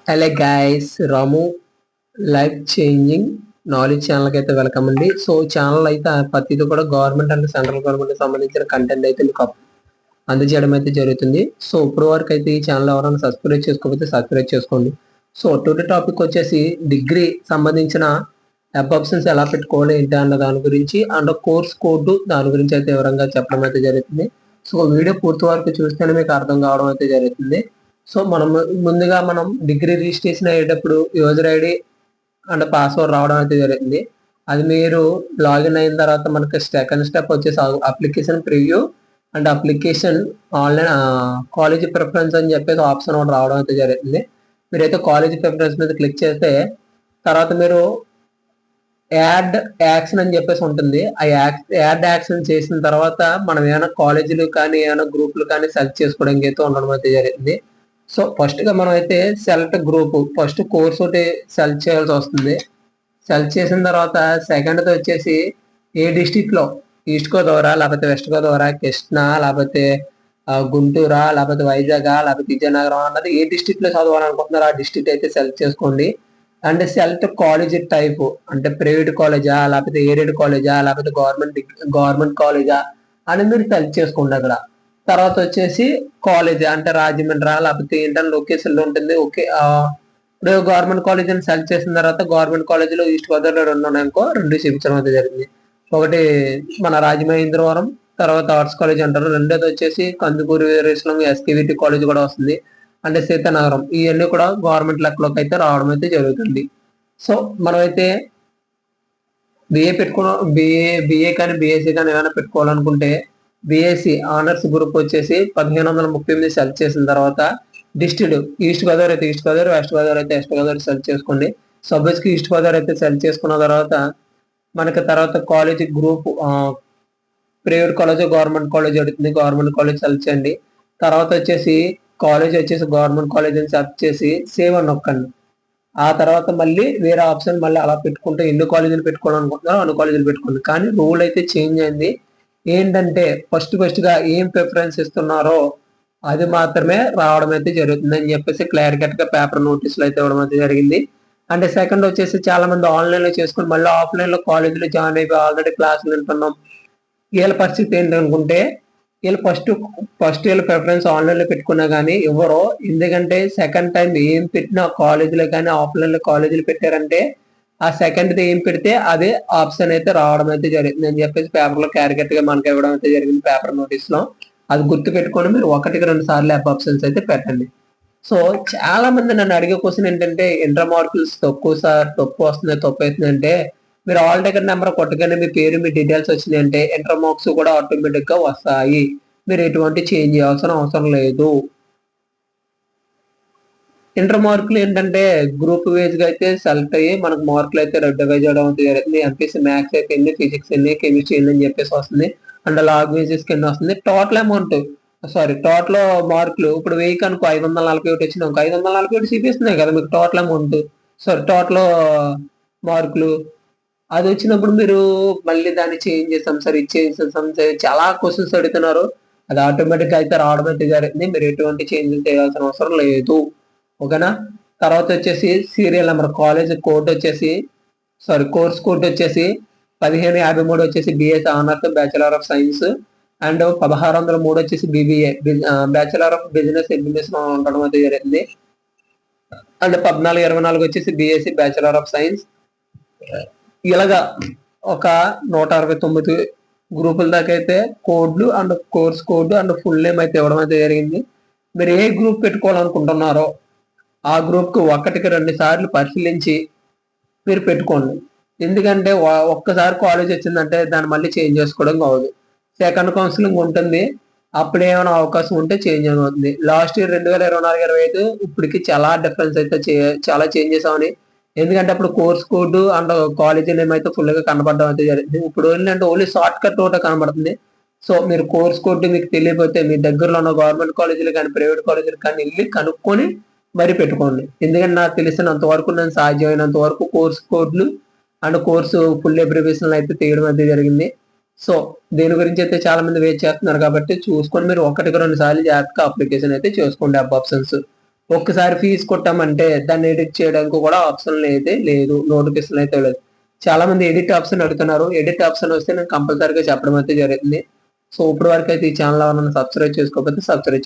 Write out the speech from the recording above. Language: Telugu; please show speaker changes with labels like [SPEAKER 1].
[SPEAKER 1] హలో గైస్, రాము లైఫ్ చేంజింగ్ నాలెడ్జ్ ఛానల్కి అయితే వెల్కమ్ అండి. సో ఛానల్ అయితే ప్రతిదీ కూడా గవర్నమెంట్ అండ్ సెంట్రల్ గవర్నమెంట్ సంబంధించిన కంటెంట్ అయితే మీకు అందజేయడం అయితే జరుగుతుంది. సో ఇప్పుడు వరకు అయితే ఈ ఛానల్ ఎవరైనా సబ్స్క్రైబ్ చేసుకోకపోతే సబ్స్క్రైబ్ చేసుకోండి. సో టుడే టాపిక్ వచ్చేసి డిగ్రీ సంబంధించిన వెబ్ ఆప్షన్స్ ఎలా పెట్టుకోవాలి ఏంటి అన్న దాని గురించి అండ్ కోర్స్ కోడ్ దాని గురించి అయితే వివరంగా చెప్పడం అయితే జరుగుతుంది. సో వీడియో పూర్తి వరకు చూస్తేనే మీకు అర్థం కావడం అయితే జరుగుతుంది. సో ముందుగా మనం డిగ్రీ రిజిస్ట్రేషన్ అయ్యేటప్పుడు యూజర్ ఐడి అండ్ పాస్వర్డ్ రావడం అయితే జరుగుతుంది. అది మీరు లాగిన్ అయిన తర్వాత మనకి సెకండ్ స్టెప్ వచ్చేసి application preview and application online college preference అని చెప్పేసి ఆప్షన్ ఒకటి రావడం అయితే జరుగుతుంది. మీరైతే కాలేజ్ ప్రిఫరెన్స్ మీద క్లిక్ చేస్తే తర్వాత మీరు యాడ్ యాక్షన్ అని చెప్పేసి ఉంటుంది. ఆ యాడ్ యాక్షన్ చేసిన తర్వాత మనం ఏమైనా కాలేజీలు కానీ ఏమైనా గ్రూపులు కానీ సెలెక్ట్ చేసుకోవడానికి అయితే ఉండడం అయితే జరిగింది. సో ఫస్ట్ గా మనం అయితే సెలెక్ట్ గ్రూప్ ఫస్ట్ కోర్స్ ఒకటి సెలెక్ట్ చేయాల్సి వస్తుంది. సెలెక్ట్ చేసిన తర్వాత సెకండ్ వచ్చేసి ఏ డిస్టిక్ లో ఈస్ట్ గోదావరి లేకపోతే వెస్ట్ గోదావరి కృష్ణా లేకపోతే గుంటూరా లేకపోతే వైజాగ్ లేకపోతే విజయనగరం అన్నది ఏ డిస్టిక్ లో చదవాలనుకుంటున్నారో ఆ డిస్టిక్ అయితే సెలెక్ట్ చేసుకోండి. అండ్ సెలెక్ట్ కాలేజ్ టైప్ అంటే ప్రైవేట్ కాలేజా లేకపోతే ఎయిడెడ్ కాలేజా లేకపోతే గవర్నమెంట్ కాలేజా అని మీరు సెలెక్ట్ చేసుకోండి. అక్కడ తర్వాత వచ్చేసి కాలేజ్ అంటే రాజమండ్రి లేకపోతే ఏంటంటే లొకేషన్ లో ఉంటుంది. ఓకే, ఇప్పుడు గవర్నమెంట్ కాలేజ్ అని సెలెక్ట్ చేసిన తర్వాత గవర్నమెంట్ కాలేజీలో ఈస్ట్ గోదావరిలో రెండు ఉన్నాయనుకో రెండు చూపించడం అయితే జరిగింది. ఒకటి మన రాజమహేంద్రవరం, తర్వాత ఆర్ట్స్ కాలేజ్ అంటారు. రెండోది వచ్చేసి కందుకూరు వీరేశలింగం ఎస్కేవిటి కాలేజ్ కూడా వస్తుంది. అంటే సీతానగరం. ఇవన్నీ కూడా గవర్నమెంట్ లెక్కలోకి అయితే రావడం అయితే జరుగుతుంది. సో మనమైతే బిఏ బిఏ కానీ బిఎస్సి కానీ ఏమైనా పెట్టుకోవాలనుకుంటే బిఎస్సి ఆనర్స్ గ్రూప్ వచ్చేసి 1538 సెలెక్ట్ చేసిన తర్వాత డిస్ట్రిక్ట్ ఈస్ట్ గోదావరి అయితే ఈస్ట్ గోదావరి, వెస్ట్ గోదావరి అయితే వెస్ట్ గోదావరి సెలెక్ట్ చేసుకోండి. సబ్జెక్ట్ కి ఈస్ట్ గోదావరి అయితే సెలెక్ట్ చేసుకున్న తర్వాత మనకి తర్వాత college group private college government college అడుగుతుంది. గవర్నమెంట్ కాలేజ్ సెలెక్ట్ చేయండి. తర్వాత వచ్చేసి కాలేజ్ వచ్చేసి గవర్నమెంట్ కాలేజ్ అని సెలెక్ట్ చేసి సేవ్ అని నొక్కండి. ఆ తర్వాత మళ్ళీ వేరే ఆప్షన్ మళ్ళీ అలా పెట్టుకుంటే ఎన్ని కాలేజీలు పెట్టుకోవాలనుకుంటున్నారో అన్ని కాలేజీలు పెట్టుకోండి. కానీ రూల్ అయితే చేంజ్ అయింది. ఏంటంటే ఫస్ట్ గా ఏం ప్రిఫరెన్స్ ఇస్తున్నారో అది మాత్రమే రావడం అయితే జరుగుతుంది అని చెప్పేసి క్లారికట్ గా పేపర్ నోటీసులు అయితే ఇవ్వడం అయితే జరిగింది. అంటే సెకండ్ వచ్చేసి చాలా మంది ఆన్లైన్ లో చేసుకుని మళ్ళీ ఆఫ్లైన్ లో కాలేజీలో జాయిన్ అయిపోయి ఆల్రెడీ క్లాసులు వింటున్నాం. వీళ్ళ పరిస్థితి ఏంటనుకుంటే వీళ్ళు ఫస్ట్ వీళ్ళ ప్రిఫరెన్స్ ఆన్లైన్ లో పెట్టుకున్నా కానీ ఎవరో, ఎందుకంటే సెకండ్ టైం ఏం పెట్టినా కాలేజీలో కానీ ఆఫ్లైన్ లో కాలేజీలు పెట్టారంటే ఆ సెకండ్ ఏం పెడితే అదే ఆప్షన్ అయితే రావడం అయితే జరిగింది అని చెప్పేసి పేపర్ లో క్యారికెట్ గా మనకి ఇవ్వడం అయితే జరిగింది పేపర్ నోటీస్ లో. అది గుర్తు పెట్టుకొని మీరు 1-2 సార్లు యాప్ ఆప్షన్స్ అయితే పెట్టండి. సో చాలా మంది నన్ను అడిగే క్వశ్చన్ ఏంటంటే ఇంటర్ మార్కులు తక్కువ వస్తుంది తప్పు అవుతుంది అంటే మీరు ఆల్ టికెట్ నెంబర్ కొట్టగానే మీ పేరు మీ డీటెయిల్స్ వచ్చినాయి అంటే ఇంటర్ మార్క్స్ కూడా ఆటోమేటిక్ గా వస్తాయి. మీరు ఎటువంటి చేంజ్ చేయాల్సిన అవసరం లేదు. ఇంటర్ మార్కులు ఏంటంటే గ్రూప్ వైజ్ గా అయితే సెలెక్ట్ అయ్యి మనకు మార్కులు అయితే డివైడ్ చేయడం జరుగుతుంది. ఎంపీసీ మ్యాథ్స్ అయితే ఎన్ని, ఫిజిక్స్ ఎన్ని, కెమిస్ట్రీ ఎన్ని అని చెప్పేసి వస్తుంది. అండ్ లాంగ్వేజెస్ కింద వస్తుంది. టోటల్ మార్కులు ఇప్పుడు 1000 అనుకో 541 వచ్చినాయి. 541 చూపిస్తున్నాయి కదా మీకు టోటల్ అమౌంట్. టోటల్ మార్కులు అది వచ్చినప్పుడు మీరు మళ్ళీ దాన్ని చేంజ్ చేస్తాం సార్ ఇది చేంజ్ చేస్తాం సార్ చాలా క్వశ్చన్స్ అడుగుతున్నారు. అది ఆటోమేటిక్ గా అయితే రావడం అయితే జరిగింది. మీరు ఎటువంటి చేంజ్ చేయాల్సిన అవసరం లేదు. ఓకేనా. తర్వాత వచ్చేసి సీరియల్ నెంబర్ కాలేజ్ కోడ్ వచ్చేసి కోర్స్ కోడ్ వచ్చేసి 1553 వచ్చేసి BS honours bachelor of science and 1603 వచ్చేసి BBA bachelor of business administration ఉండడం అయితే జరిగింది. అండ్ 1424 వచ్చేసి బిఎస్సి బ్యాచిలర్ ఆఫ్ సైన్స్. ఇలాగా ఒక 169 గ్రూపుల దాకా అయితే కోడ్లు and course code and full name అయితే ఇవ్వడం అయితే జరిగింది. మీరు ఏ గ్రూప్ పెట్టుకోవాలనుకుంటున్నారో ఆ గ్రూప్ కు 1-2 సార్లు పరిశీలించి మీరు పెట్టుకోండి. ఎందుకంటే ఒక్కసారి కాలేజ్ వచ్చిందంటే దాన్ని మళ్ళీ చేంజ్ చేసుకోవడం కావదు. సెకండ్ కౌన్సిలింగ్ ఉంటుంది. అప్పుడు ఏమైనా అవకాశం ఉంటే చేంజ్ అవుతుంది. లాస్ట్ ఇయర్ 2024-25 ఇప్పటికి చాలా డిఫరెన్స్ అయితే చాలా చేంజెస్ అవని. ఎందుకంటే అప్పుడు course code and college name అయితే ఫుల్ గా కనబడడం అయితే జరిగింది. ఇప్పుడు ఏంటంటే ఓన్లీ షార్ట్ కట్ ఒకటే కనబడుతుంది. సో మీరు కోర్స్ కోడ్ మీకు తెలియకపోతే మీ దగ్గరలో ఉన్న గవర్నమెంట్ కాలేజీలు కానీ ప్రైవేట్ కాలేజీలు కానీ వెళ్ళి కనుక్కొని మరి పెట్టుకోండి. ఎందుకంటే నాకు తెలిసినంత వరకు నేను సాధ్యమైనంత వరకు కోర్స్ కోడ్లు అండ్ కోర్సు ఫుల్ అబ్రివేషన్ అయితే తీయడం అయితే జరిగింది. సో దీని గురించి అయితే చాలా మంది వెయిట్ చేస్తున్నారు కాబట్టి చూసుకొని మీరు 1-2 సార్లు జాగ్రత్తగా అప్లికేషన్ అయితే చేసుకోండి యాప్ ఆప్షన్స్. ఒక్కసారి ఫీజు కొట్టామంటే దాన్ని ఎడిట్ చేయడానికి కూడా ఆప్షన్ అయితే లేదు, నోటిఫికేషన్ అయితే లేదు. చాలా మంది ఎడిట్ ఆప్షన్ అడుగుతున్నారు. ఎడిట్ ఆప్షన్ వస్తే నేను కంపల్సరీగా చెప్పడం అయితే జరుగుతుంది. సో ఇప్పుడు వరకు అయితే ఈ ఛానల్ ఎవరైనా సబ్స్క్రైబ్ చేసుకోకపోతే సబ్స్క్రైబ్